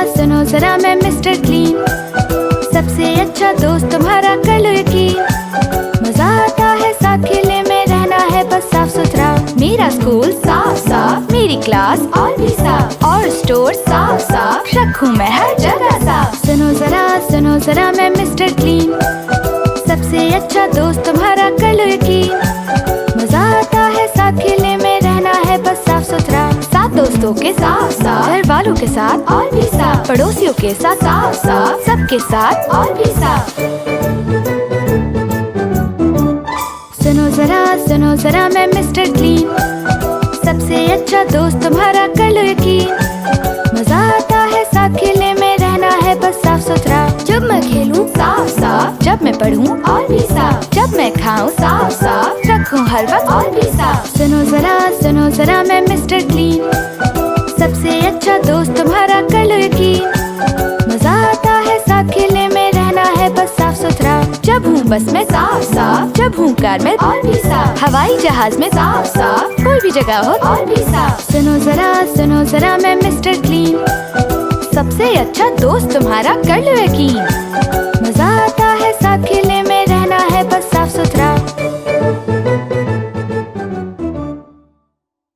सुनो जरा मैं मिस्टर क्लीन, सबसे अच्छा दोस्त तुम्हारा कर लो यकीन। मजा आता है साथ खेलने में, रहना है बस साफ सुथरा। मेरा स्कूल साफ साफ, मेरी क्लास और भी साफ, और स्टोर साफ साफ, रखूं मैं हर जगह साफ। सुनो जरा मैं मिस्टर क्लीन, सबसे अच्छा दोस्त तुम्हारा कर लो यकीन। मजा आता है साथ खेलने में, रहना है बस साफ सुथरा। साथ दोस्तों के साथ साथ, घर वालों के साथ और भी साथ, पड़ोसियों के साथ साफ साफ, सबके साथ और भी साफ। सुनो जरा मैं मिस्टर क्लीन, सबसे अच्छा दोस्त तुम्हारा कर लो यकीन। मजा आता है साथ खेलने में, रहना है बस साफ सुथरा। जब मैं खेलूं साफ साफ, जब मैं पढूं और भी साफ, जब मैं खाऊं साफ साफ, रखूं हर वक्त और भी साफ। सुनो जरा मैं मिस्टर क्लीन, सबसे अच्छा दोस्त तुम्हारा कर लो यकीन। मजा आता है साथ खेलने में, रहना है बस साफ सुथरा। जब हूँ बस में साफ साफ, जब हूँ कार में और भी साफ, हवाई जहाज में साफ साफ, कोई भी जगह हो और भी साफ। सुनो जरा मैं मिस्टर क्लीन, सबसे अच्छा दोस्त तुम्हारा कर लो यकीन।